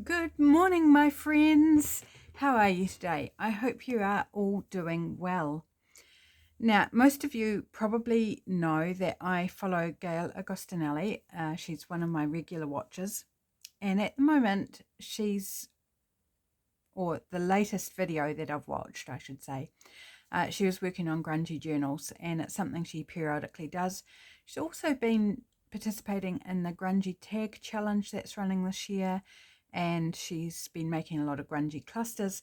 Good morning, my friends. How are you today? I hope you are all doing well. Now, most of you probably know that I follow Gail Agostinelli. She's one of my regular watchers. And at the moment, or the latest video that I've watched, I should say, she was working on grungy journals, and it's something she periodically does. She's also been participating in the grungy tag challenge that's running this year, and she's been making a lot of grungy clusters.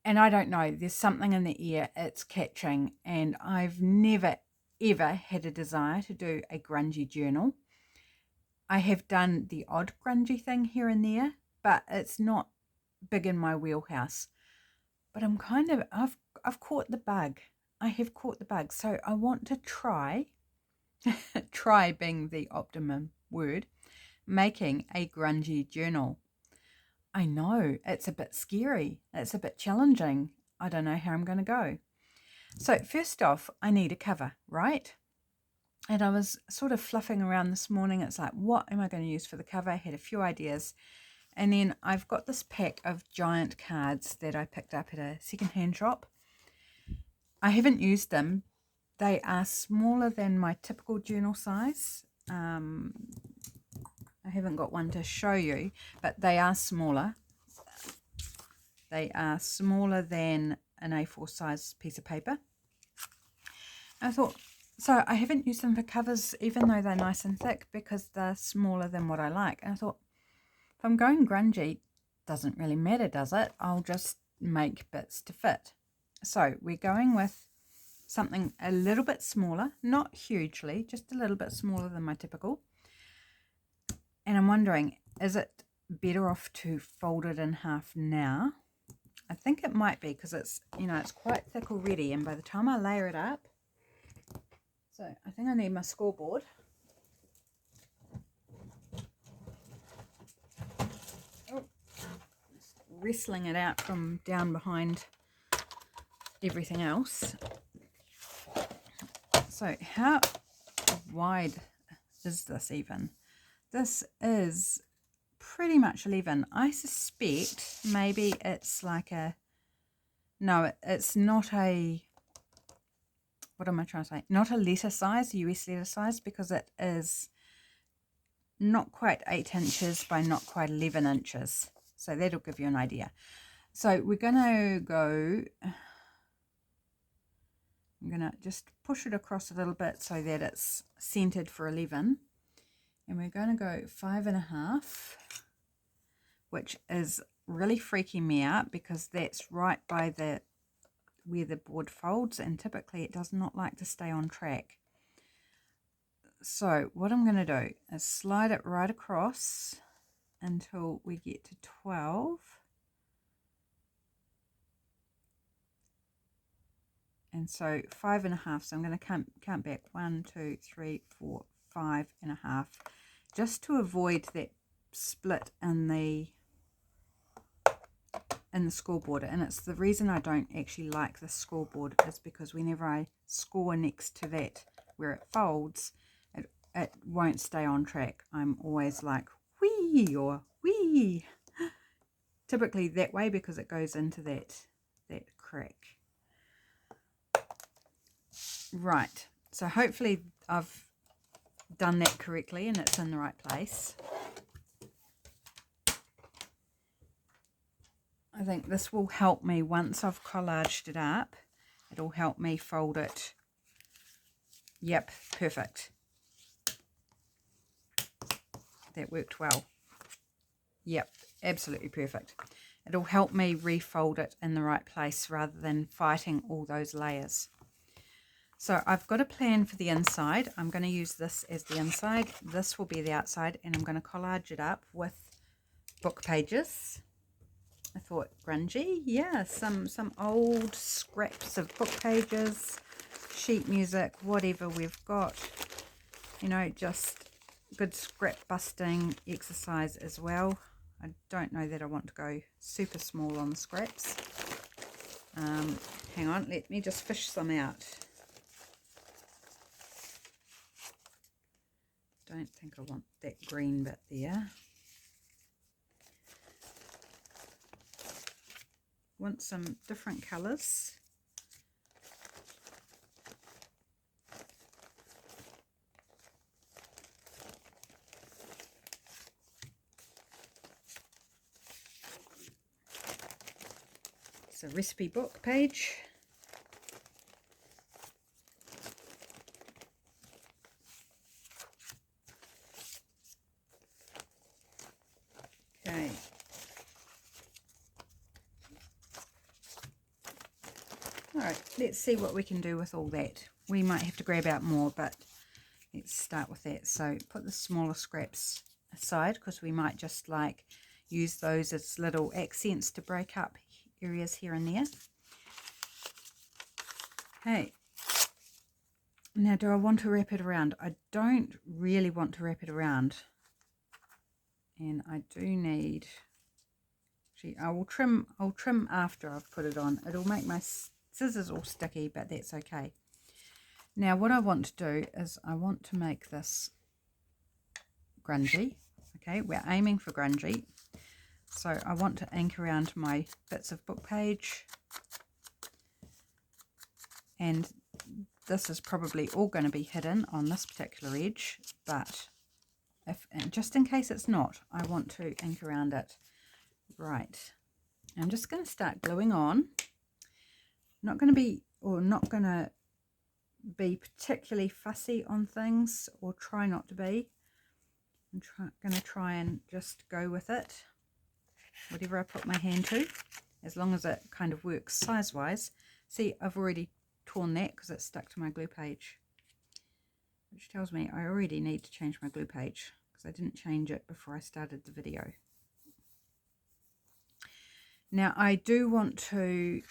And I don't know, there's something in the air it's catching, and I've never ever had a desire to do a grungy journal. I have done the odd grungy thing here and there, but it's not big in my wheelhouse. But I've caught the bug. I have caught the bug. So I want to try, try being the optimum word, making a grungy journal. I know it's a bit scary. It's a bit challenging. I don't know how I'm going to go. So first off, I need a cover, right? And I was sort of fluffing around this morning. It's like, what am I going to use for the cover? I had a few ideas. And then I've got this pack of giant cards that I picked up at a secondhand shop. I haven't used them. They are smaller than my typical journal size. I haven't got one to show you, but they are smaller. They are smaller than an A4 size piece of paper. I thought, so I haven't used them for covers, even though they're nice and thick, because they're smaller than what I like. And I thought, if I'm going grungy, doesn't really matter, does it? I'll just make bits to fit. So we're going with something a little bit smaller, not hugely, just a little bit smaller than my typical. And I'm wondering, is it better off to fold it in half now? I think it might be, because it's, it's quite thick already, and by the time I layer it up, so I think I need my scoreboard. Oh, just wrestling it out from down behind everything else. So how wide is this even? This is pretty much 11. I suspect maybe it's like no, it's not a, what am I trying to say? Not a letter size, US letter size, because it is not quite 8 inches by not quite 11 inches. So that'll give you an idea. So we're going to go, I'm going to just push it across a little bit so that it's centered for 11. And we're going to go 5.5, which is really freaking me out, because that's right by where the board folds, and typically it does not like to stay on track. So what I'm going to do is slide it right across until we get to 12. And so 5.5. So I'm going to count back 1, 2, 3, 4, 5.5, just to avoid that split in the scoreboard. And it's the reason I don't actually like the scoreboard, is because whenever I score next to that where it folds, it won't stay on track. I'm always like wee or wee, typically that way, because it goes into that crack. Right, so hopefully I've done that correctly and it's in the right place. I think this will help me once I've collaged it up. It'll help me fold it. Yep, perfect. That worked well. Yep, absolutely perfect. It'll help me refold it in the right place rather than fighting all those layers. So I've got a plan for the inside. I'm going to use this as the inside. This will be the outside, and I'm going to collage it up with book pages. I thought grungy, yeah, some old scraps of book pages, sheet music, whatever we've got. Just good scrap busting exercise as well. I don't know that I want to go super small on the scraps. Hang on, let me just fish some out. Don't think I want that green bit there. Want some different colours. It's a recipe book page. Okay. Alright, let's see what we can do with all that. We might have to grab out more, but let's start with that. So put the smaller scraps aside, because we might just like use those as little accents to break up areas here and there. Okay. Now, do I want to wrap it around? I don't really want to wrap it around. And I do need... Actually, I'll trim after I've put it on. It'll make my scissors all sticky, but that's okay. Now, what I want to do is I want to make this grungy. Okay, we're aiming for grungy. So I want to ink around my bits of book page. And this is probably all going to be hidden on this particular edge, but and just in case it's not, I want to ink around it. Right, I'm just going to start gluing on. Not going to be particularly fussy on things, or try not to be. I'm going to try and just go with it, whatever I put my hand to, as long as it kind of works size-wise. See, I've already torn that because it's stuck to my glue page, which tells me I already need to change my glue page because I didn't change it before I started the video. Now I do want to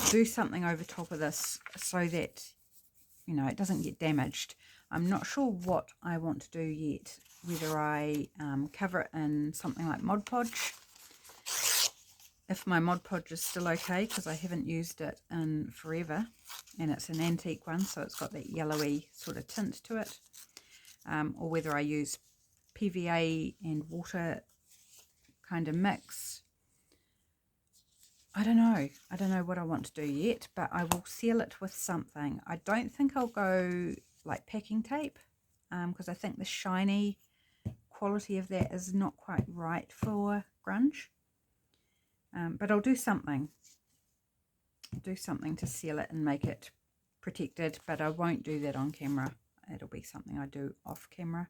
do something over top of this so that, you know, it doesn't get damaged. I'm not sure what I want to do yet, whether I cover it in something like Mod Podge. If my Mod Podge is still okay, because I haven't used it in forever, and it's an antique one, so it's got that yellowy sort of tint to it, or whether I use PVA and water kind of mix. I don't know. I don't know what I want to do yet, but I will seal it with something. I don't think I'll go like packing tape, because I think the shiny quality of that is not quite right for grunge. But I'll do something to seal it and make it protected, but I won't do that on camera. It'll be something I do off camera.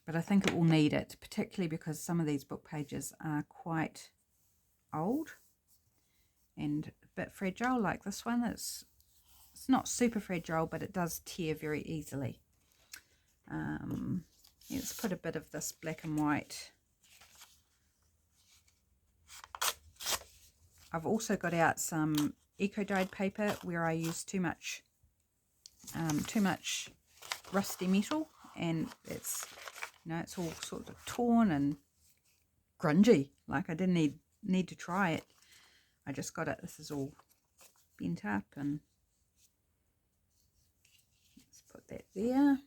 But I think it will need it, particularly because some of these book pages are quite old and a bit fragile, like this one. It's not super fragile, but it does tear very easily. Let's put a bit of this black and white. I've also got out some eco-dyed paper where I use too much rusty metal, and it's, you know, it's all sort of torn and grungy. Like I didn't need to try it. I just got it. This is all bent up, and let's put that there.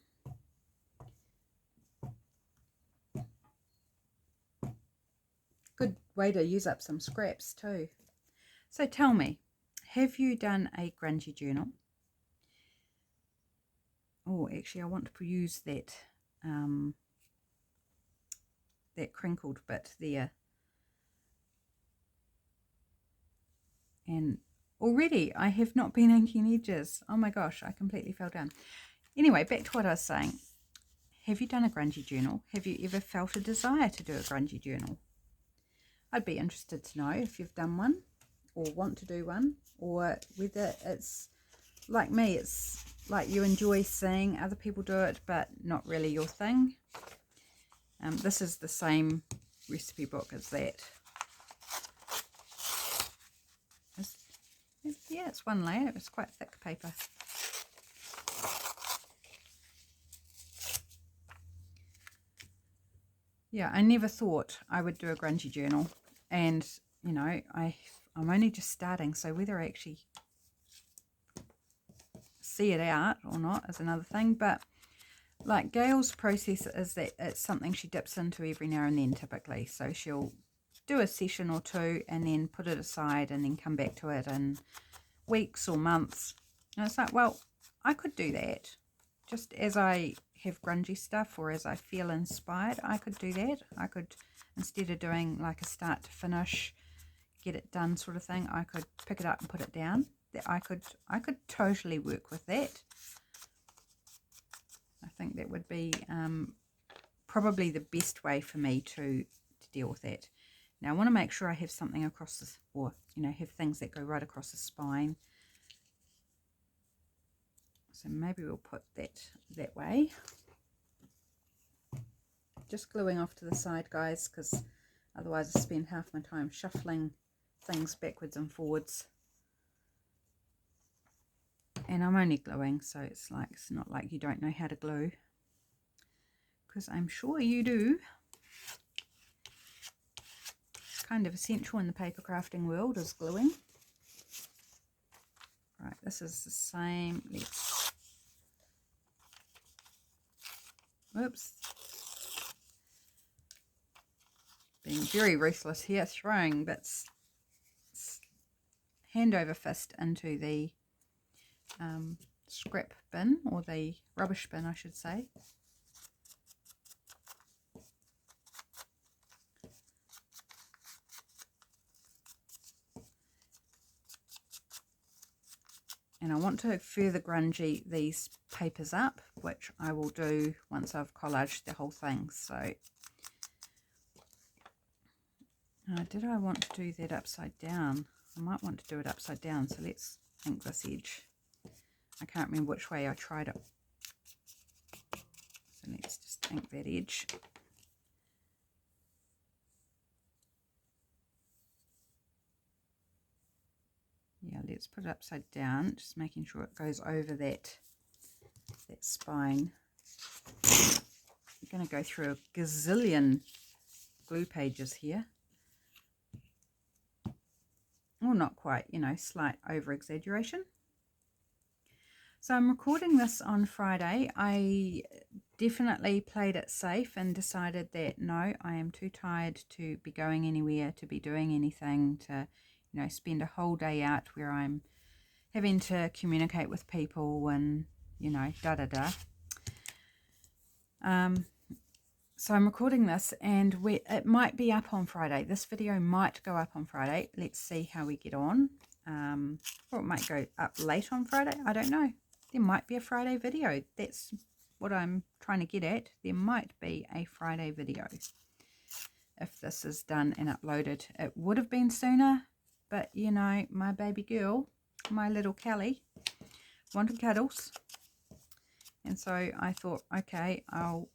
Good way to use up some scraps too. So tell me, have you done a grungy journal? Oh, actually I want to use that that crinkled bit there. And already I have not been inking edges. Oh my gosh, I completely fell down. Anyway, back to what I was saying. Have you done a grungy journal? Have you ever felt a desire to do a grungy journal? I'd be interested to know if you've done one or want to do one, or whether it's like me, it's like you enjoy seeing other people do it but not really your thing. This is the same recipe book as that. Yeah, it's one layer. It's quite thick paper. Yeah, I never thought I would do a grungy journal, and you know, I'm only just starting, so whether I actually see it out or not is another thing. But Like Gail's process is that it's something she dips into every now and then typically. So she'll do a session or two and then put it aside and then come back to it in weeks or months. And it's like, well, I could do that. Just as I have grungy stuff or as I feel inspired, I could do that. I could, instead of doing like a start to finish, get it done sort of thing, I could pick it up and put it down. I could totally work with that. I think that would be probably the best way for me to deal with that. Now I want to make sure I have something across this, or have things that go right across the spine. So maybe we'll put that way. Just gluing off to the side, guys, because otherwise I spend half my time shuffling things backwards and forwards. And I'm only gluing, so it's not like you don't know how to glue, because I'm sure you do. It's kind of essential in the paper crafting world, is gluing. Right, this is the same. Whoops. Being very ruthless here, throwing bits hand over fist into the scrap bin, or the rubbish bin I should say. And I want to further grungy these papers up, which I will do once I've collaged the whole thing. So did I want to do that upside down? I might want to do it upside down, so let's ink this edge. I can't remember which way I tried it. So let's just ink that edge. Yeah, let's put it upside down, just making sure it goes over that spine. I'm going to go through a gazillion glue pages here. Well, not quite, slight over exaggeration. So I'm recording this on Friday. I definitely played it safe and decided that no, I am too tired to be going anywhere, to be doing anything, to spend a whole day out where I'm having to communicate with people and da-da-da. So I'm recording this, and it might be up on Friday. This video might go up on Friday. Let's see how we get on. Or it might go up late on Friday. I don't know. There might be a Friday video. That's what I'm trying to get at. There might be a Friday video if this is done and uploaded. It would have been sooner, but my baby girl, my little Kelly, wanted cuddles. And so I thought, okay, I'll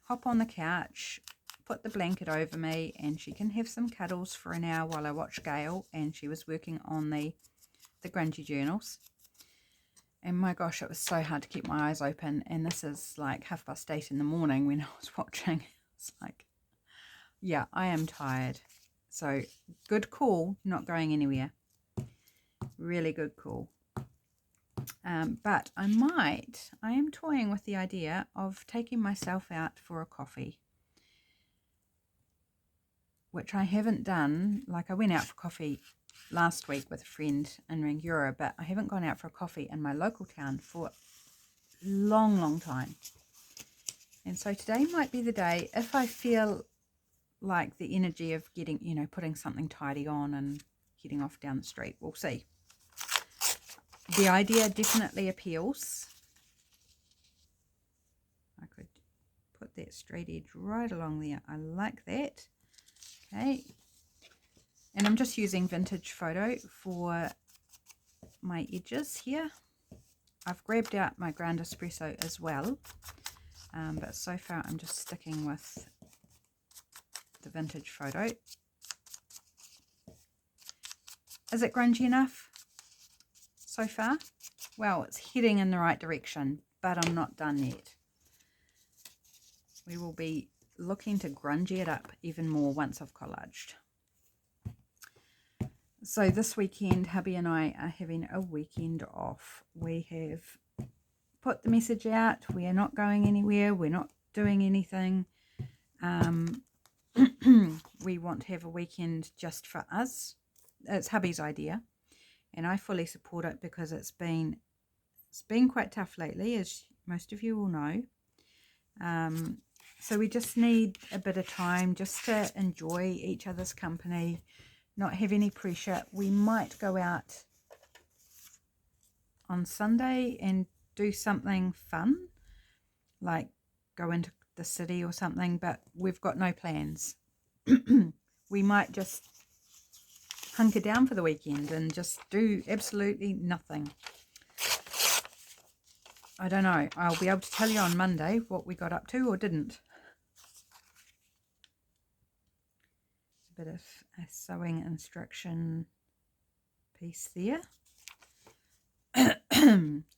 hop on the couch, put the blanket over me, and she can have some cuddles for an hour while I watch Gail. And she was working on the grungy journals. And my gosh, it was so hard to keep my eyes open. And this is like 8:30 in the morning when I was watching. It's like, yeah, I am tired. So good call, not going anywhere. Really good call. But I am toying with the idea of taking myself out for a coffee, which I haven't done. Like I went out for coffee last week with a friend in Rangiora, but I haven't gone out for a coffee in my local town for a long time. And so today might be the day, if I feel like the energy of getting, putting something tidy on and heading off down the street. We'll see. The idea definitely appeals. I could put that straight edge right along there. I like that. Okay. And I'm just using vintage photo for my edges here. I've grabbed out my ground espresso as well. But so far I'm just sticking with the vintage photo. Is it grungy enough so far? Well, it's heading in the right direction, but I'm not done yet. We will be looking to grungy it up even more once I've collaged. So this weekend, hubby and I are having a weekend off. We have put the message out. We are not going anywhere. We're not doing anything. We want to have a weekend just for us. It's hubby's idea, and I fully support it because it's been quite tough lately, as most of you will know. So we just need a bit of time just to enjoy each other's company, not have any pressure. We might go out on Sunday and do something fun, like go into the city or something, but we've got no plans. We might just hunker down for the weekend and just do absolutely nothing. I don't know. I'll be able to tell you on Monday what we got up to or didn't. A bit of a sewing instruction piece there.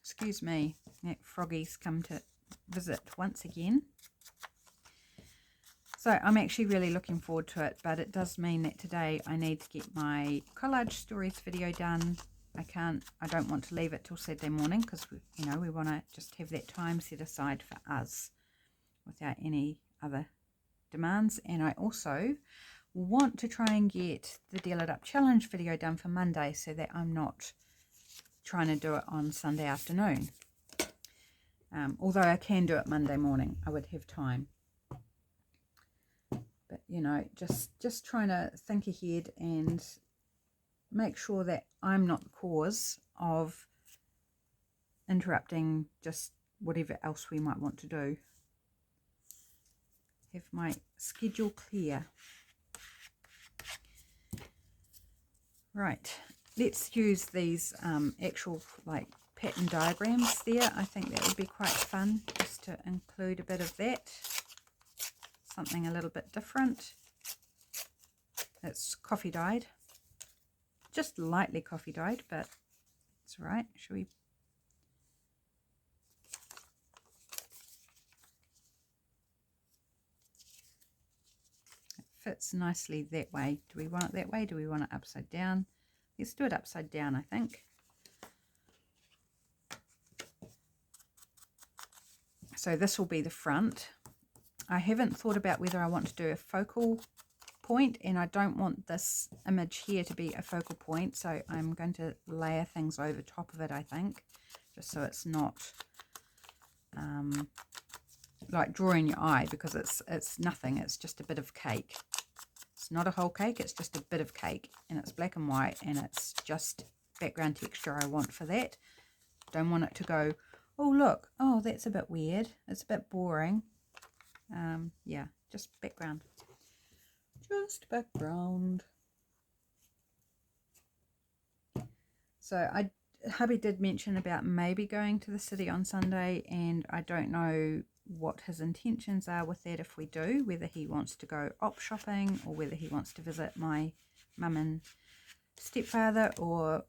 Excuse me, that froggy's come to visit once again. So I'm actually really looking forward to it, but it does mean that today I need to get my collage stories video done. I don't want to leave it till Saturday morning because we want to just have that time set aside for us without any other demands. And I also want to try and get the Deal It Up Challenge video done for Monday so that I'm not trying to do it on Sunday afternoon. Although I can do it Monday morning, I would have time. But just trying to think ahead and make sure that I'm not the cause of interrupting just whatever else we might want to do. Have my schedule clear. Right, let's use these actual pattern diagrams there. I think that would be quite fun just to include a bit of that. Something a little bit different. It's coffee dyed. Just lightly coffee dyed, but it's all right. Should we? It fits nicely that way. Do we want it that way? Do we want it upside down? Let's do it upside down, I think. So this will be the front. I haven't thought about whether I want to do a focal point, and I don't want this image here to be a focal point, so I'm going to layer things over top of it, I think, just so it's not like drawing your eye, because it's nothing. It's just a bit of cake. It's not a whole cake, it's just a bit of cake, and it's black and white, and it's just background texture I want for that. Don't want it to go, oh look, oh that's a bit weird, it's a bit boring. Yeah, just background. Just background. So hubby did mention about maybe going to the city on Sunday, and I don't know what his intentions are with that if we do, whether he wants to go op shopping or whether he wants to visit my mum and stepfather, or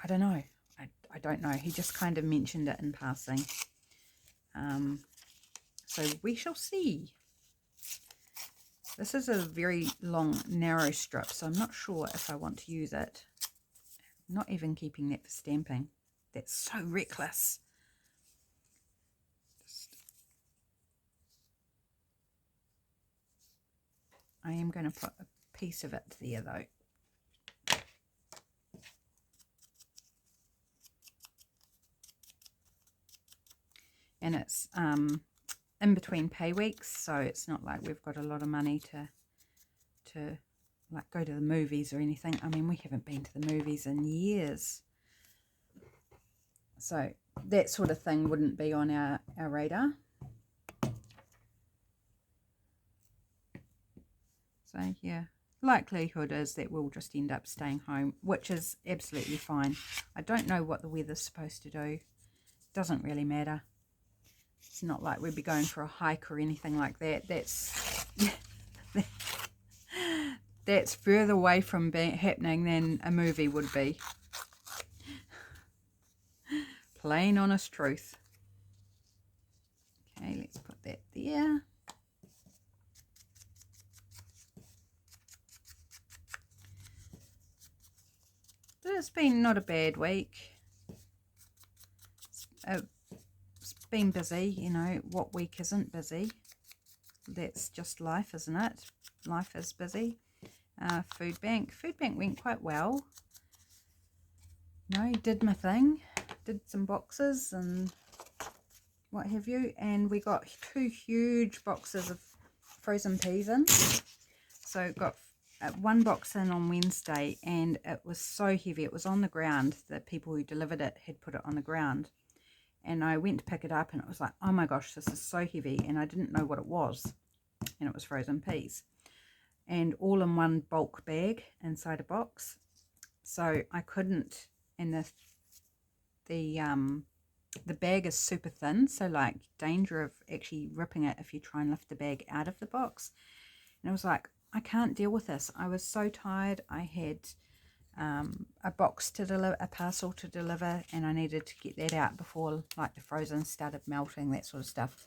I don't know. I don't know. He just kind of mentioned it in passing. So we shall see. This is a very long, narrow strip, so I'm not sure if I want to use it. I'm not even keeping that for stamping. That's so reckless. I am going to put a piece of it there, though. And it's in between pay weeks, so it's not like we've got a lot of money to like go to the movies or anything. I mean, we haven't been to the movies in years, so that sort of thing wouldn't be on our radar. So yeah, likelihood is that we'll just end up staying home, which is absolutely fine. I don't know what the weather's supposed to do. Doesn't really matter. It's not like we'd be going for a hike or anything like that. That's further away from happening than a movie would be. Plain honest truth. Okay, let's put that there. But it's been not a bad week. been busy, you know, what week isn't busy? That's just life, isn't it? Life is busy. Food bank went quite well. No, did my thing, did some boxes and what have you, and we got 2 huge boxes of frozen peas in. So got one box in on Wednesday, and it was so heavy. It was on the ground. The people who delivered it had put it on the ground, and I went to pick it up, and it was like, oh my gosh, this is so heavy, and I didn't know what it was, and it was frozen peas, and all in one bulk bag inside a box. So I couldn't, and the bag is super thin, so like danger of actually ripping it if you try and lift the bag out of the box. And I was like, I can't deal with this. I was so tired. I had a box to deliver, a parcel to deliver, and I needed to get that out before like the frozen started melting, that sort of stuff.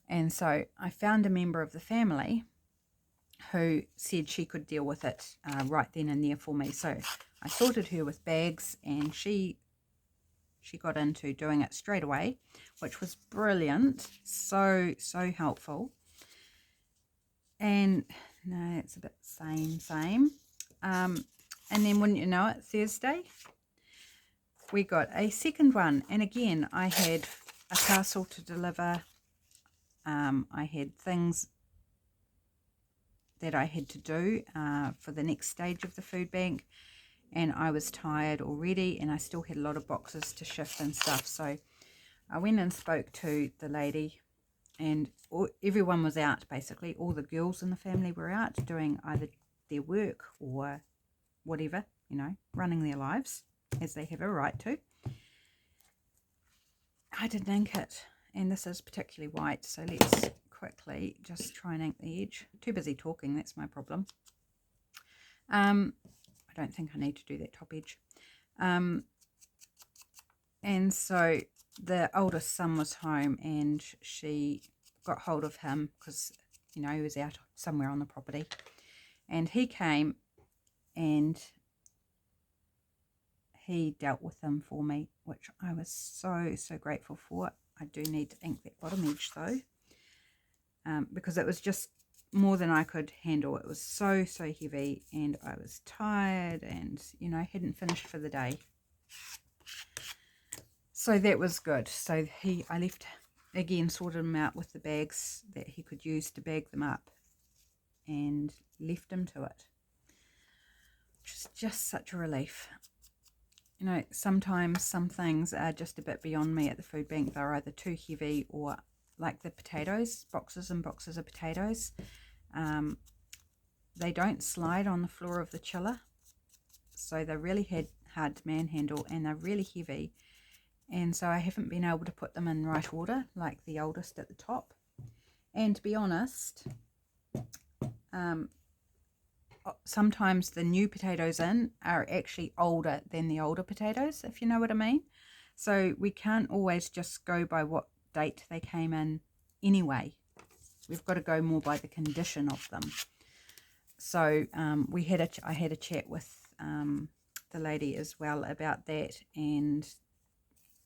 And so I found a member of the family who said she could deal with it right then and there for me. So I sorted her with bags, and she got into doing it straight away, which was brilliant. So helpful. And no, it's a bit same. And then wouldn't you know it, Thursday we got a second one, and again I had a parcel to deliver. I had things that I had to do for the next stage of the food bank, and I was tired already, and I still had a lot of boxes to shift and stuff. So I went and spoke to the lady, and everyone was out basically. All the girls in the family were out doing either their work or whatever, you know, running their lives as they have a right to. I didn't ink it, and this is particularly white, so let's quickly just try and ink the edge. Too busy talking, that's my problem. I don't think I need to do that top edge. And so the oldest son was home, and she got hold of him because, you know, he was out somewhere on the property, and he came and he dealt with them for me, which I was so grateful for. I do need to ink that bottom edge though, because it was just more than I could handle. It was so heavy, and I was tired, and, you know, hadn't finished for the day. So that was good. So I left, again, sorted him out with the bags that he could use to bag them up, and left him to it, which is just such a relief. You know, sometimes some things are just a bit beyond me at the food bank. They're either too heavy, or like the potatoes, boxes and boxes of potatoes. They don't slide on the floor of the chiller, so they're really hard to manhandle, and they're really heavy. And so I haven't been able to put them in right order, like the oldest at the top. And to be honest, sometimes the new potatoes in are actually older than the older potatoes, if you know what I mean. So we can't always just go by what date they came in anyway. We've got to go more by the condition of them. So I had a chat with the lady as well about that, and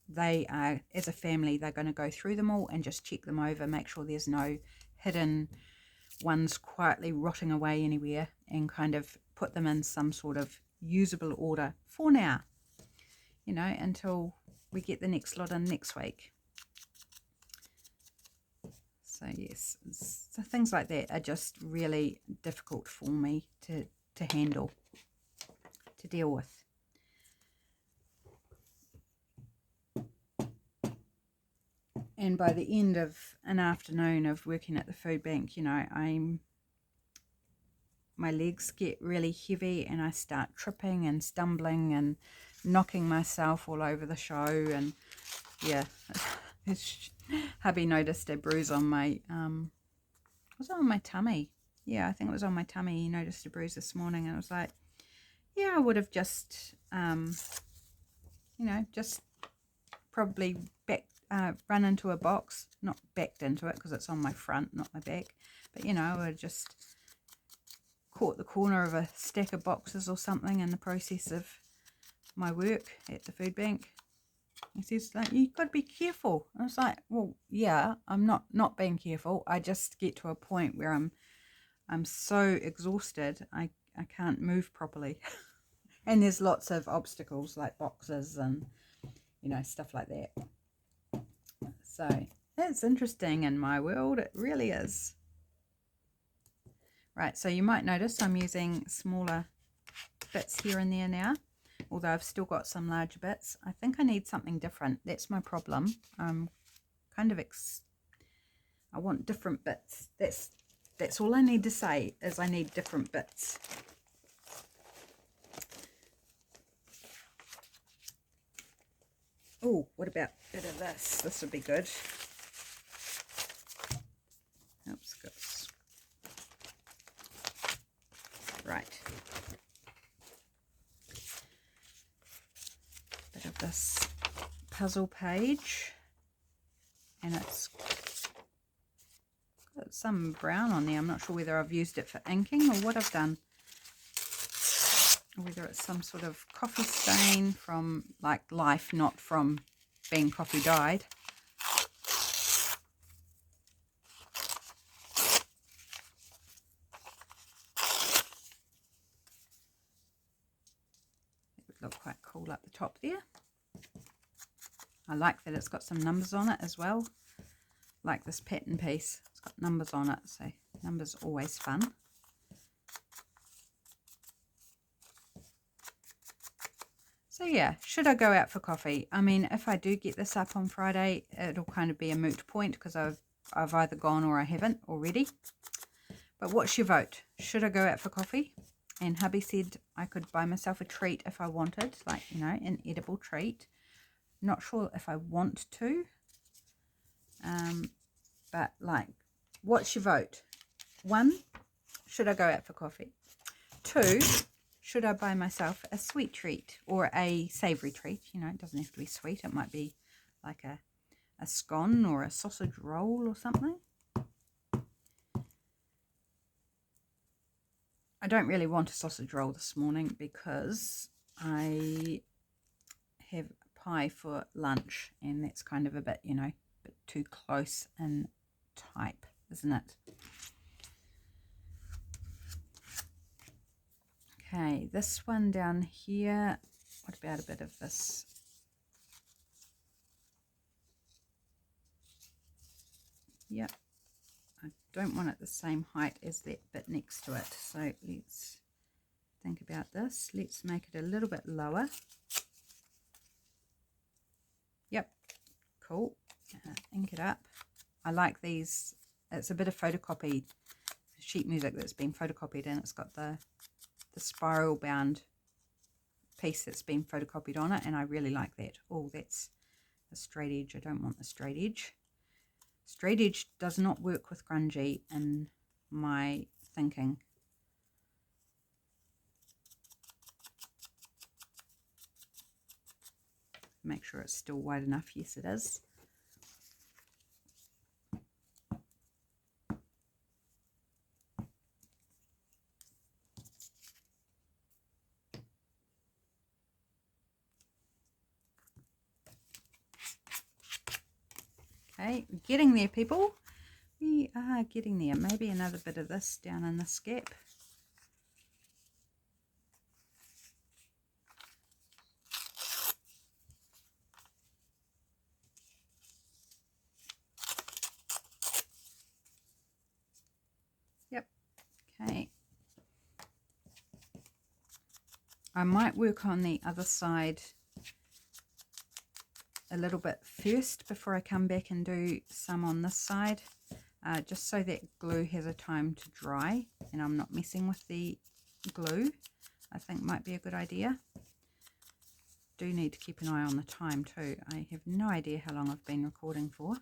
they are, as a family, they're going to go through them all and just check them over, make sure there's no hidden ones quietly rotting away anywhere, and kind of put them in some sort of usable order for now, you know, until we get the next lot in next week. So yes, so things like that are just really difficult for me to handle, to deal with. And by the end of an afternoon of working at the food bank, you know, my legs get really heavy, and I start tripping and stumbling and knocking myself all over the show. And yeah, hubby noticed a bruise on my, was it on my tummy? Yeah, I think it was on my tummy. He noticed a bruise this morning, and I was like, yeah, I would have just, you know, just probably run into a box, not backed into it because it's on my front, not my back, but, you know, I would have just caught the corner of a stack of boxes or something in the process of my work at the food bank. He says, like, you've got to be careful. I was like, well, yeah, I'm not being careful. I just get to a point where I'm so exhausted, I can't move properly. And there's lots of obstacles like boxes and, you know, stuff like that. So it's interesting in my world. It really is. Right, so you might notice I'm using smaller bits here and there now, although I've still got some larger bits. I think I need something different. That's my problem. I'm kind of I want different bits. That's all I need to say, is I need different bits. Oh, what about a bit of this? This would be good. Oops, goes. Right. Bit of this puzzle page, and it's got some brown on there. I'm not sure whether I've used it for inking or what I've done, or whether it's some sort of coffee stain from like life, not from being coffee dyed. It would look quite cool up the top there. I like that it's got some numbers on it as well, like this pattern piece. It's got numbers on it, so numbers are always fun. So yeah, should I go out for coffee? I mean, if I do get this up on Friday, it'll kind of be a moot point because I've either gone or I haven't already. But what's your vote? Should I go out for coffee? And hubby said I could buy myself a treat if I wanted, like, you know, an edible treat. Not sure if I want to. But like, what's your vote? 1, should I go out for coffee? 2, should I buy myself a sweet treat or a savoury treat? You know, it doesn't have to be sweet. It might be like a scone or a sausage roll or something. I don't really want a sausage roll this morning because I have pie for lunch, and that's kind of a bit, you know, a bit too close in type, isn't it? Okay, this one down here, what about a bit of this? Yep, I don't want it the same height as that bit next to it, so let's think about this. Let's make it a little bit lower. Yep, cool. Ink it up. I like these. It's a bit of photocopied sheet music that's been photocopied, and it's got the spiral bound piece that's been photocopied on it, and I really like that. Oh, that's a straight edge. I don't want the straight edge. Straight edge does not work with grungy in my thinking. Make sure it's still wide enough. Yes, it is. Okay, getting there, people. We are getting there. Maybe another bit of this down in this gap. Yep. Okay. I might work on the other side a little bit first before I come back and do some on this side, just so that glue has a time to dry and I'm not messing with the glue. I think might be a good idea. Do need to keep an eye on the time too. I have no idea how long I've been recording for.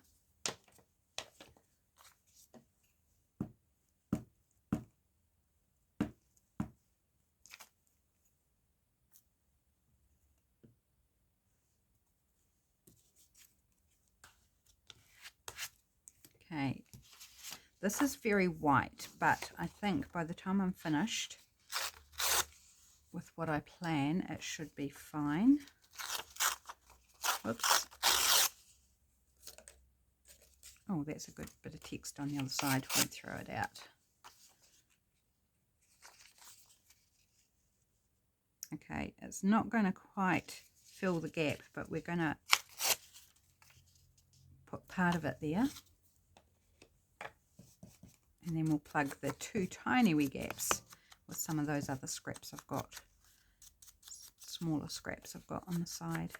Okay, this is very white, but I think by the time I'm finished with what I plan, it should be fine. Whoops. Oh, that's a good bit of text on the other side. Won't throw it out. Okay, it's not going to quite fill the gap, but we're going to put part of it there. And then we'll plug the 2 tiny wee gaps with some of those other scraps I've got. Smaller scraps I've got on the side.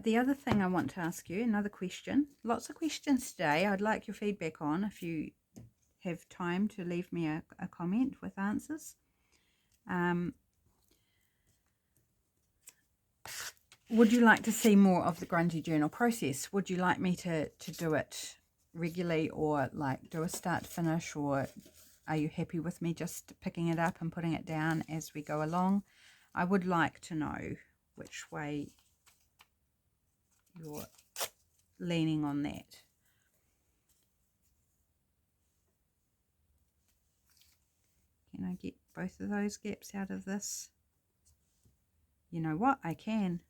The other thing I want to ask you, another question, lots of questions today, I'd like your feedback on if you have time to leave me a comment with answers. Would you like to see more of the Grungy journal process? Would you like me to do it regularly, or like do a start finish, or are you happy with me just picking it up and putting it down as we go along? I would like to know which way you're leaning on that. Can I get both of those gaps out of this? You know what? I can.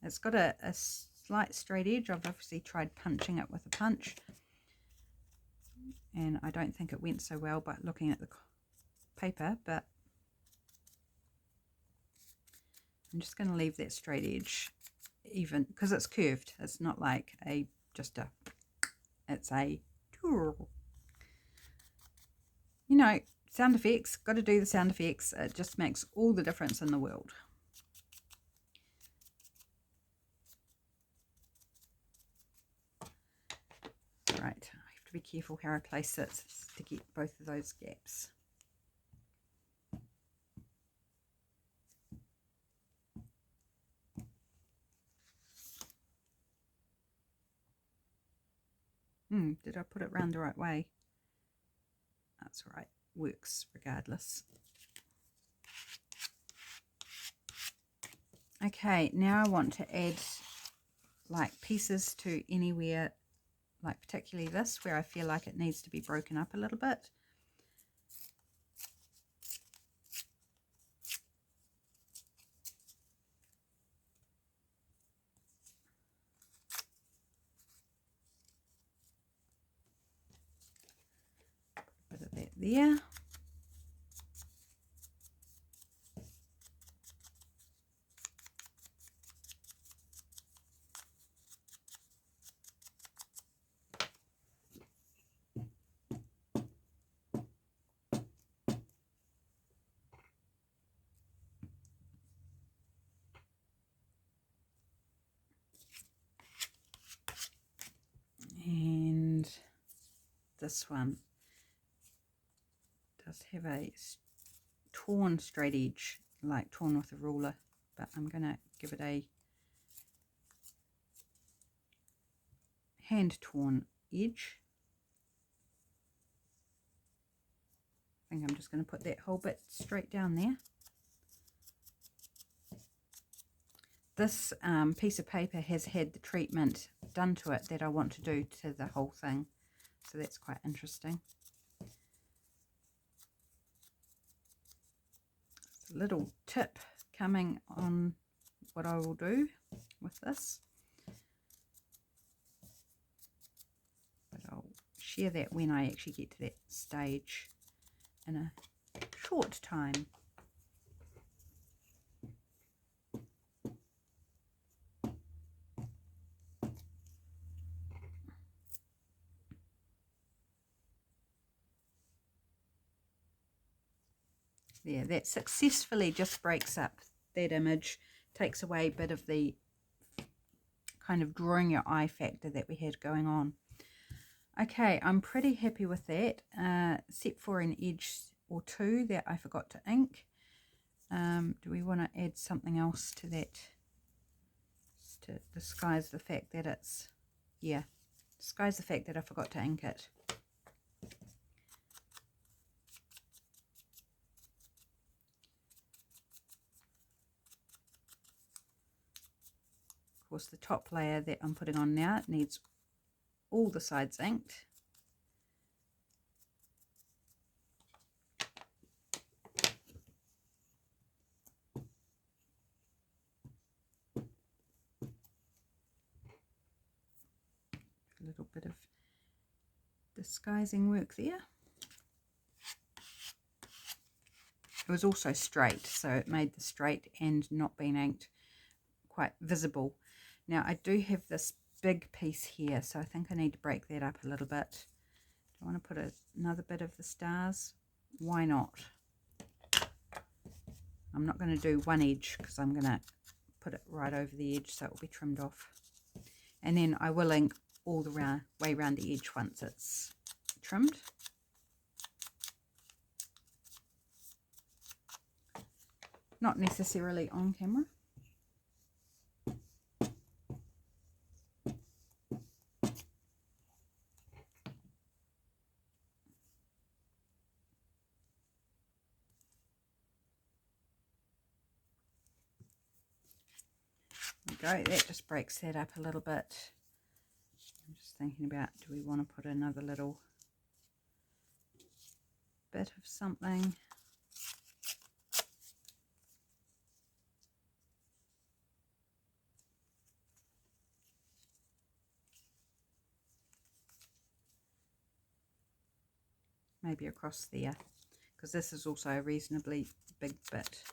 It's got a slight straight edge. I've obviously tried punching it with a punch, and I don't think it went so well by looking at the paper, but I'm just going to leave that straight edge even, because it's curved. It's not like it's a, you know, sound effects, got to do the sound effects. It just makes all the difference in the world. Right, I have to be careful how I place it to get both of those gaps. Did I put it round the right way? That's all right, works regardless. Okay, now I want to add like pieces to anywhere, like particularly this, where I feel like it needs to be broken up a little bit. Put a bit of that there. And this one does have a torn straight edge, like torn with a ruler, but I'm going to give it a hand torn edge. I think I'm just going to put that whole bit straight down there. This piece of paper has had the treatment done to it that I want to do to the whole thing, so that's quite interesting. A little tip coming on what I will do with this, but I'll share that when I actually get to that stage in a short time. There, that successfully just breaks up that image, takes away a bit of the kind of drawing your eye factor that we had going on. Okay, I'm pretty happy with that, except for an edge or two that I forgot to ink. Do we want to add something else to that, just to disguise the fact that it's, yeah, disguise the fact that I forgot to ink it. Of course, the top layer that I'm putting on now needs all the sides inked. A little bit of disguising work there. It was also straight, so it made the straight and not being inked quite visible. Now I do have this big piece here, so I think I need to break that up a little bit. Do I want to put another bit of the stars? Why not? I'm not going to do one edge because I'm going to put it right over the edge so it will be trimmed off. And then I will ink all the way around the edge once it's trimmed. Not necessarily on camera. There we go, that just breaks that up a little bit. I'm just thinking about, do we want to put another little bit of something? Maybe across there, because this is also a reasonably big bit.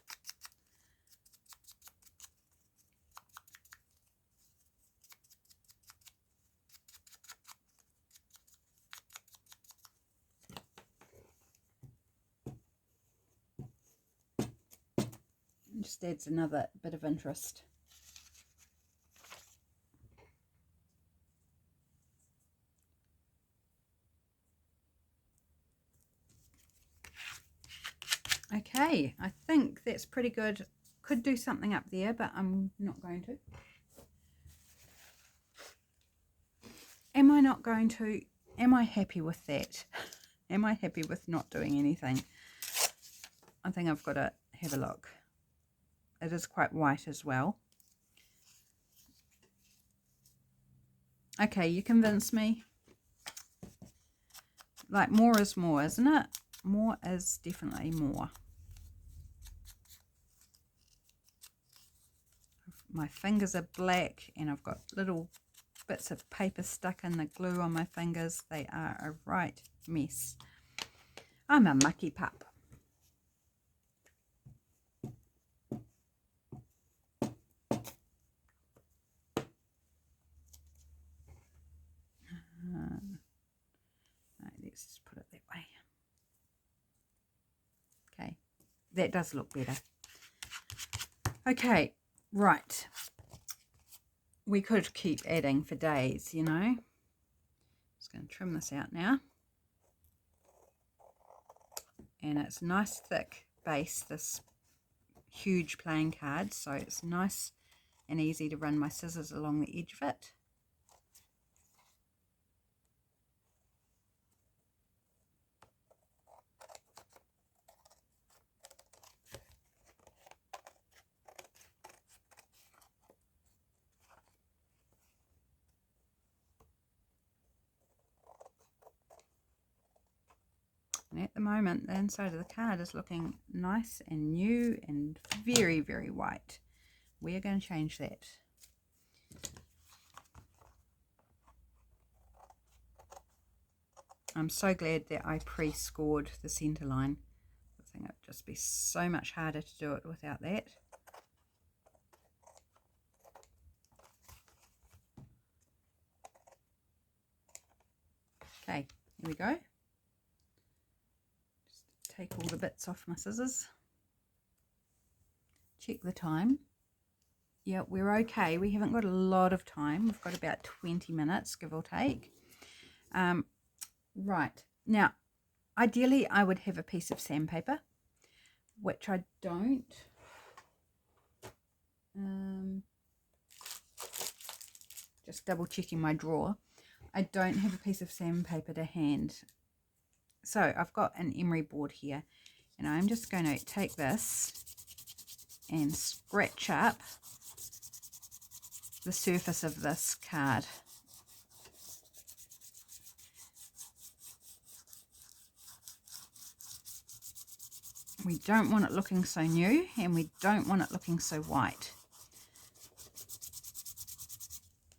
Just adds another bit of interest. Okay, I think that's pretty good. Could do something up there, but I'm not going to. Am I not going to? Am I happy with that? Am I happy with not doing anything? I think I've got to have a look. It is quite white as well. Okay, you convinced me. Like, more is more, isn't it? More is definitely more. My fingers are black and I've got little bits of paper stuck in the glue on my fingers. They are a right mess. I'm a mucky pup. Right, let's just put it that way. Okay, that does look better. Okay, right. We could keep adding for days, you know. Just going to trim this out now. And it's nice thick base, this huge playing card, so it's nice and easy to run my scissors along the edge of it. And at the moment, the inside of the card is looking nice and new and very, very white. We are going to change that. I'm so glad that I pre-scored the centre line. I think it would just be so much harder to do it without that. Okay, here we go. Just take all the bits off my scissors. Check the time. Yeah, we're okay. We haven't got a lot of time. We've got about 20 minutes, give or take. Right. Now, ideally, I would have a piece of sandpaper, which I don't. Just double checking my drawer. I don't have a piece of sandpaper to hand. So I've got an emery board here, and I'm just going to take this and scratch up the surface of this card. We don't want it looking so new, and we don't want it looking so white.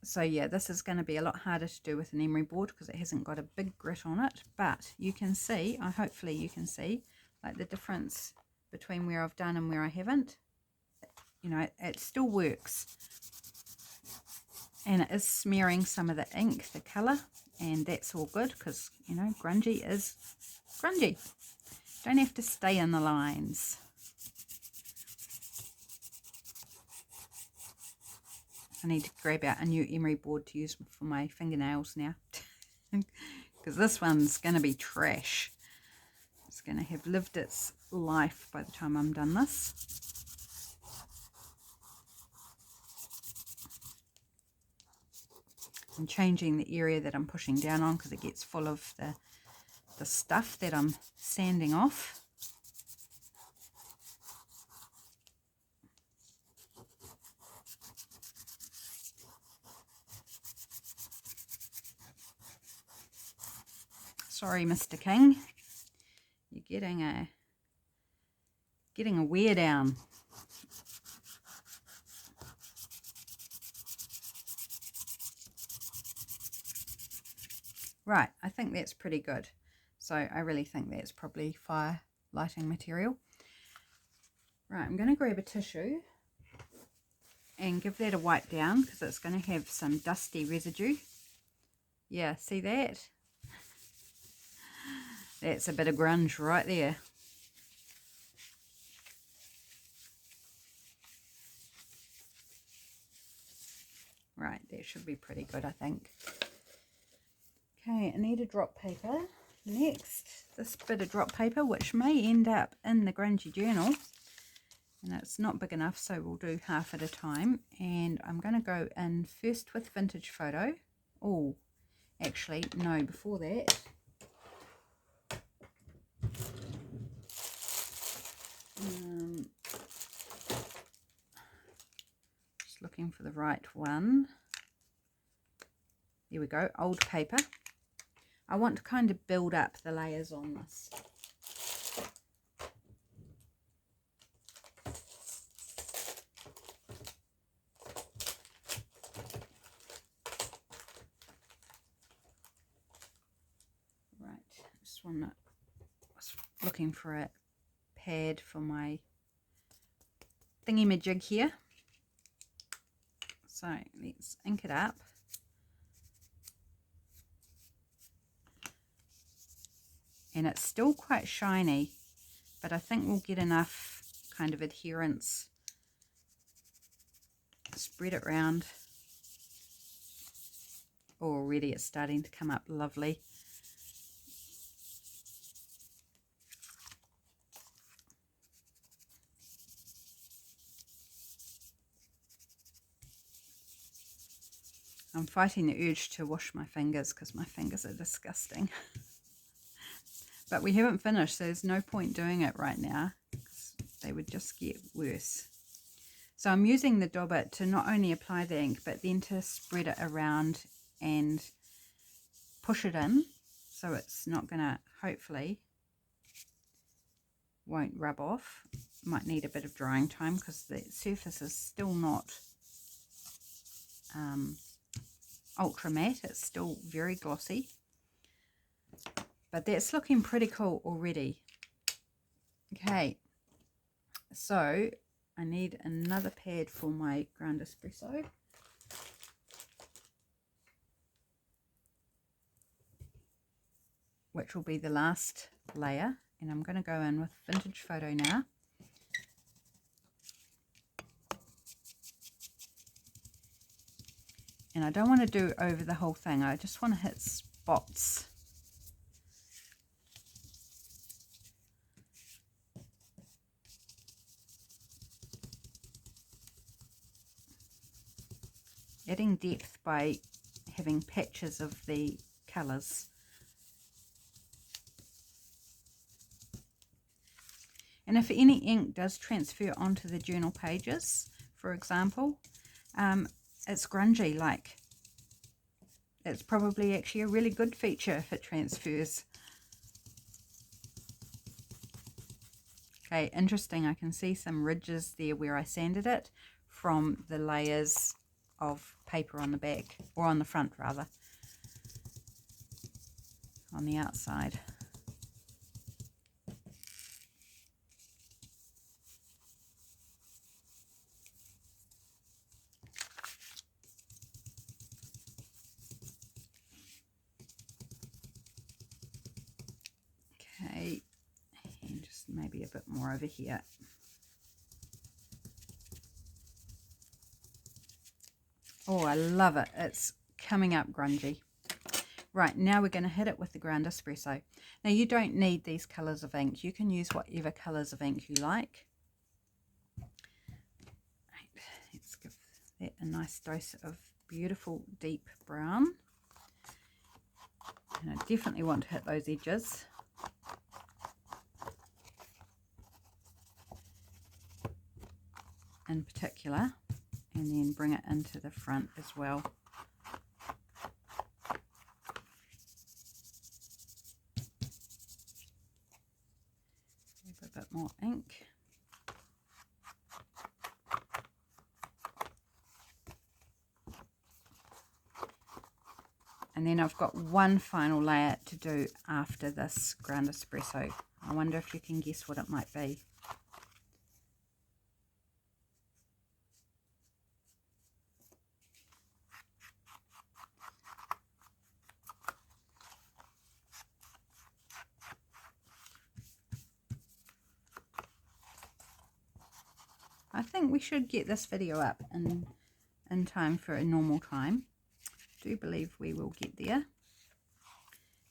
So yeah, this is going to be a lot harder to do with an emery board because it hasn't got a big grit on it. But you can see, hopefully you can see, like the difference between where I've done and where I haven't. You know, it still works. And it is smearing some of the ink, the colour, and that's all good because, you know, grungy is grungy. Don't have to stay in the lines. I need to grab out a new emery board to use for my fingernails now. Because this one's going to be trash. It's going to have lived its life by the time I'm done this. I'm changing the area that I'm pushing down on because it gets full of the stuff that I'm sanding off. Sorry, Mr. King, you're getting a wear down. Right, I think that's pretty good. So I really think that's probably fire lighting material. Right, I'm going to grab a tissue and give that a wipe down because it's going to have some dusty residue. Yeah, see that? That's a bit of grunge right there. Right, that should be pretty good, I think. Okay, I need a drop paper. Next, this bit of drop paper, which may end up in the grungy journal. And it's not big enough, so we'll do half at a time. And I'm going to go in first with vintage photo. Oh, actually, no, before that. Just looking for the right one. There we go, old paper. I want to kind of build up the layers on this. Right, just want to, I was looking for a pad for my thingy-majig here. So let's ink it up. And it's still quite shiny, but I think we'll get enough kind of adherence. Spread it round. Already it's starting to come up lovely. I'm fighting the urge to wash my fingers because my fingers are disgusting. But we haven't finished, so there's no point doing it right now because they would just get worse. So I'm using the dauber to not only apply the ink, but then to spread it around and push it in. So it's not going to, hopefully, won't rub off. Might need a bit of drying time because the surface is still not ultra matte. It's still very glossy. But that's looking pretty cool already. Okay, so I need another pad for my ground espresso. Which will be the last layer. And I'm going to go in with vintage photo now. And I don't want to do over the whole thing. I just want to hit spots. Adding depth by having patches of the colours. And if any ink does transfer onto the journal pages, for example, it's grungy. Like, it's probably actually a really good feature if it transfers. Okay, interesting. I can see some ridges there where I sanded it from the layers of paper on the back, or on the front rather, on the outside. Okay, and just maybe a bit more over here. Oh, I love it. It's coming up grungy. Right, now we're going to hit it with the ground espresso. Now, you don't need these colours of ink. You can use whatever colours of ink you like. Right, let's give that a nice dose of beautiful deep brown. And I definitely want to hit those edges. In particular, and then bring it into the front as well. A bit more ink. And then I've got one final layer to do after this ground espresso. I wonder if you can guess what it might be. I think we should get this video up in time for a normal time. I do believe we will get there.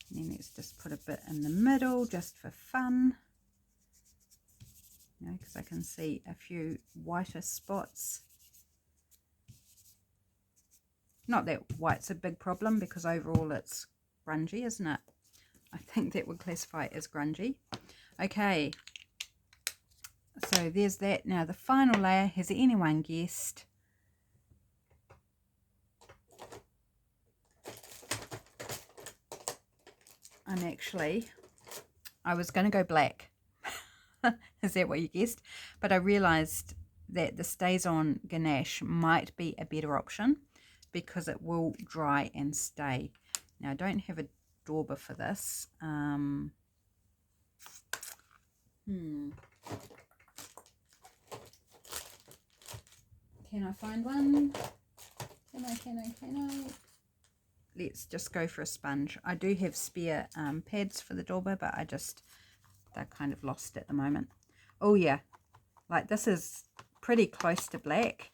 And then let's just put a bit in the middle just for fun. You know, because I can see a few whiter spots. Not that white's a big problem, because overall it's grungy, isn't it? I think that would classify it as grungy. Okay. So there's that. Now the final layer, has anyone guessed? I was going to go black. Is that what you guessed? But I realized that the Stays On ganache might be a better option because it will dry and stay. Now I don't have a dauber for this. Can I find one? Can I? Let's just go for a sponge. I do have spare pads for the dauber, but they're kind of lost at the moment. Oh yeah, like this is pretty close to black.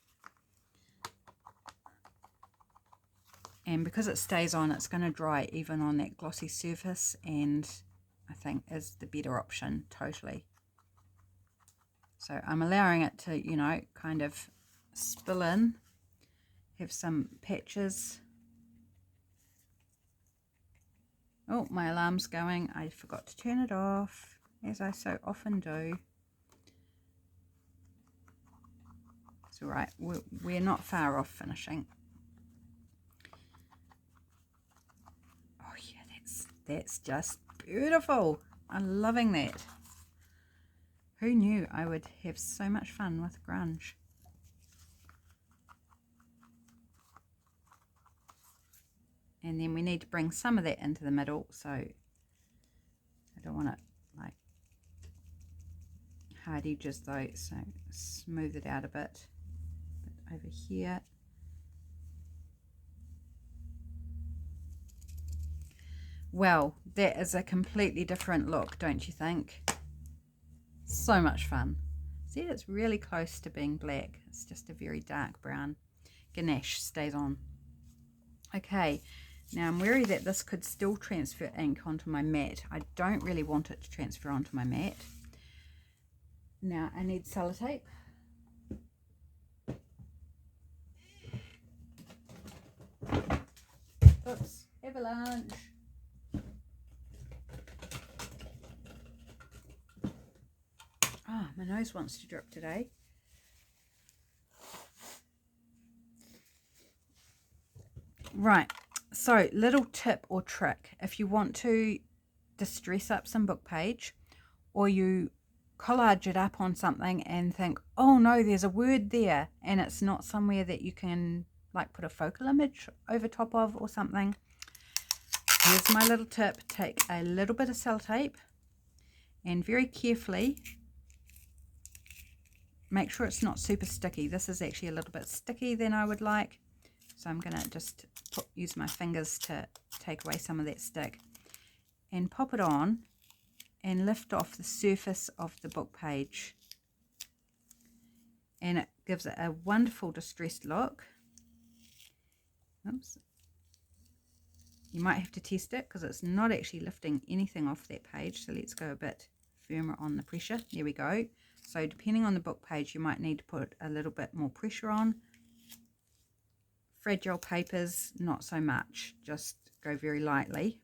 And because it stays on, it's going to dry even on that glossy surface, and I think is the better option totally. So I'm allowing it to, you know, kind of spill in, have some patches. Oh, my alarm's going. I forgot to turn it off, as I so often do. It's all right. We're not far off finishing. Oh yeah, that's just beautiful. I'm loving that. Who knew I would have so much fun with grunge? And then we need to bring some of that into the middle, so I don't want it like hard edges though, so smooth it out a bit. But over here. Well, that is a completely different look, don't you think? So much fun. See, it's really close to being black. It's just a very dark brown. Ganache Stays On. Okay, now I'm wary that this could still transfer ink onto my mat. I don't really want it to transfer onto my mat. Now I need sellotape. Oops, avalanche. Ah, my nose wants to drip today. Right, so little tip or trick. If you want to distress up some book page, or you collage it up on something and think, oh no, there's a word there, and it's not somewhere that you can like put a focal image over top of or something, here's my little tip. Take a little bit of sellotape and very carefully make sure it's not super sticky. This is actually a little bit sticky than I would like, so I'm going to just use my fingers to take away some of that stick and pop it on and lift off the surface of the book page, and it gives it a wonderful distressed look. Oops. You might have to test it because it's not actually lifting anything off that page, so let's go a bit firmer on the pressure. There we go. So depending on the book page, you might need to put a little bit more pressure on. Fragile papers, not so much, just go very lightly.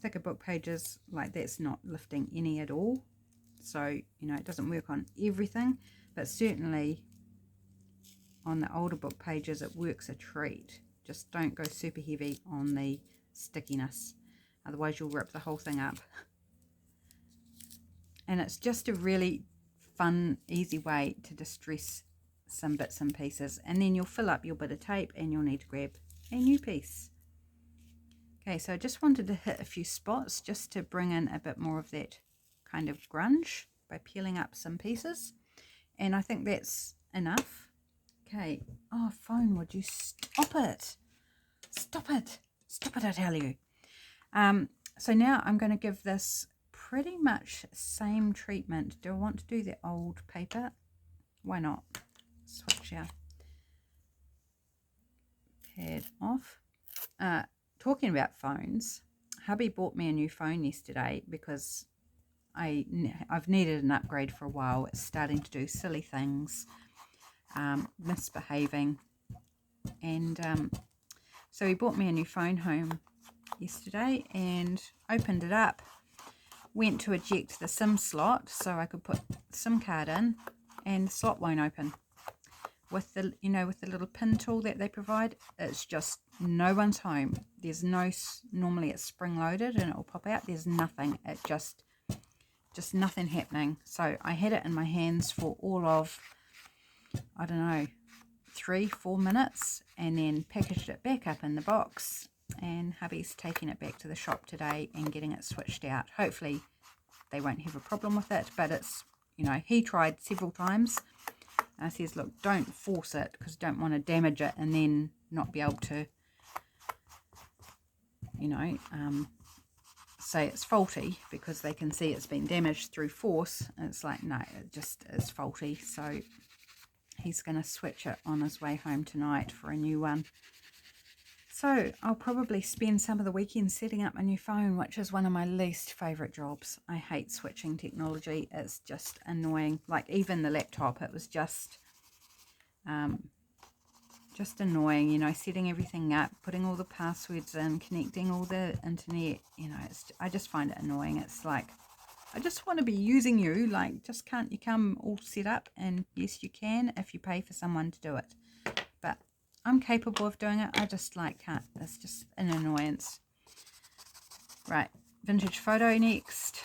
Thicker book pages, like that's not lifting any at all. So, you know, it doesn't work on everything, but certainly on the older book pages it works a treat. Just don't go super heavy on the stickiness, otherwise you'll rip the whole thing up. And it's just a really fun, easy way to distress some bits and pieces, and then you'll fill up your bit of tape and you'll need to grab a new piece. Okay, so I just wanted to hit a few spots just to bring in a bit more of that kind of grunge by peeling up some pieces, and I think that's enough. Okay, oh phone, would you stop it? Stop it, stop it, I tell you. So now I'm going to give this pretty much same treatment. Do I want to do the old paper? Why not? Switch our pad off. Talking about phones, hubby bought me a new phone yesterday because I've needed an upgrade for a while. It's starting to do silly things, misbehaving, and so he bought me a new phone home yesterday and opened it up, went to eject the SIM slot so I could put the SIM card in, and the slot won't open. With the, you know, with the little pin tool that they provide, it's just no one's home. There's no, normally it's spring loaded and it will pop out. There's nothing. It just nothing happening. So I had it in my hands for all of, I don't know, 3-4 minutes, and then packaged it back up in the box, and hubby's taking it back to the shop today and getting it switched out. Hopefully they won't have a problem with it, but it's, you know, he tried several times. Says, look, don't force it because don't want to damage it and then not be able to, you know, say it's faulty because they can see it's been damaged through force. And it's like, no, it just is faulty. So he's going to switch it on his way home tonight for a new one. So I'll probably spend some of the weekend setting up a new phone, which is one of my least favourite jobs. I hate switching technology. It's just annoying. Like even the laptop, it was just annoying, you know, setting everything up, putting all the passwords in, connecting all the internet, you know, I just find it annoying. It's like, I just want to be using you, like, just can't you come all set up? And yes, you can if you pay for someone to do it. But I'm capable of doing it. I just like can't. It's just an annoyance. Right, vintage photo next.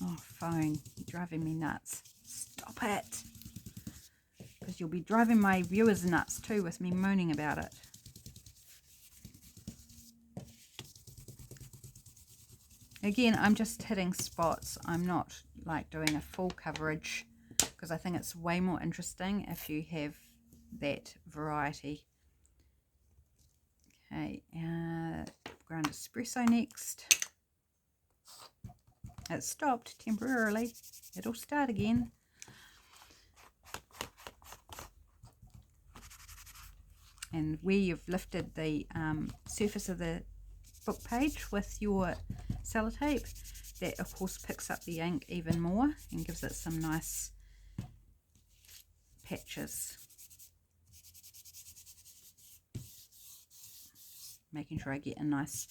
Oh, phone, you're driving me nuts. Stop it. Because you'll be driving my viewers nuts too with me moaning about it. Again, I'm just hitting spots. I'm not like doing a full coverage because I think it's way more interesting if you have that variety. Okay, ground espresso next. It stopped temporarily. It'll start again. And where you've lifted the surface of the book page with your sellotape, that of course picks up the ink even more and gives it some nice patches. Making sure I get a nice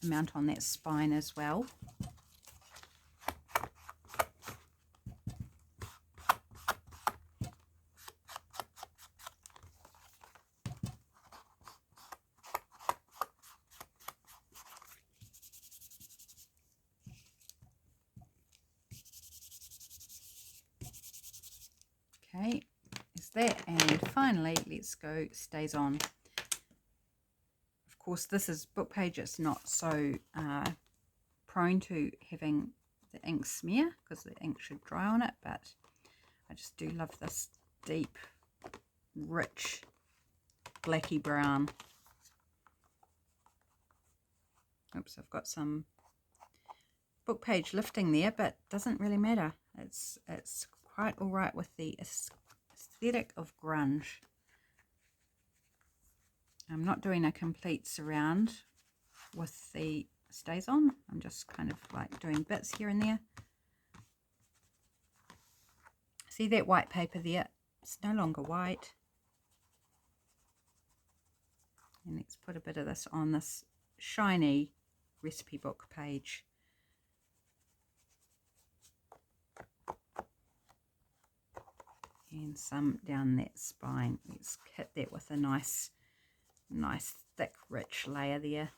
amount on that spine as well. that. And finally, let's go Stays On. Of course, this is book page. It's not so prone to having the ink smear because the ink should dry on it, but I just do love this deep, rich, blacky brown. Oops, I've got some book page lifting there, but doesn't really matter. It's quite all right with the aesthetic of grunge. I'm not doing a complete surround with the Stays On. I'm just kind of like doing bits here and there. See that white paper there? It's no longer white. And let's put a bit of this on this shiny recipe book page. And some down that spine. Let's hit that with a nice thick rich layer there.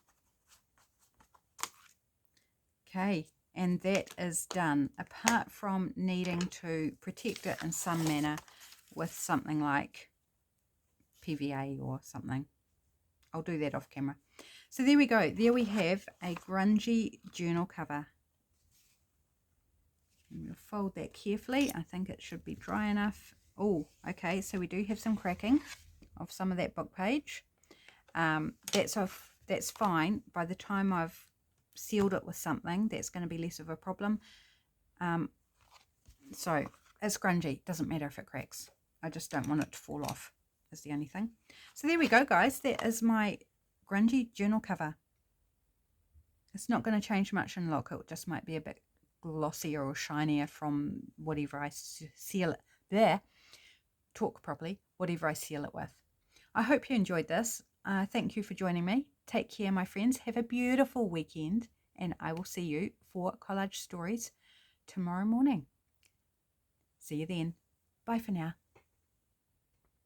Okay, and that is done, apart from needing to protect it in some manner with something like PVA or something. I'll do that off camera. So there we go. There we have a grungy journal cover. I'm going to fold that carefully. I think it should be dry enough. Oh, okay, so we do have some cracking of some of that book page. That's fine. By the time I've sealed it with something, that's going to be less of a problem. So it's grungy. Doesn't matter if it cracks. I just don't want it to fall off, is the only thing. So there we go, guys. That is my grungy journal cover. It's not going to change much in look. It just might be a bit glossier or shinier from whatever I seal it there. Talk properly. Whatever I seal it with. I hope you enjoyed this. Thank you for joining me. Take care, my friends. Have a beautiful weekend, and I will see you for Collage Stories tomorrow morning. See you then. Bye for now.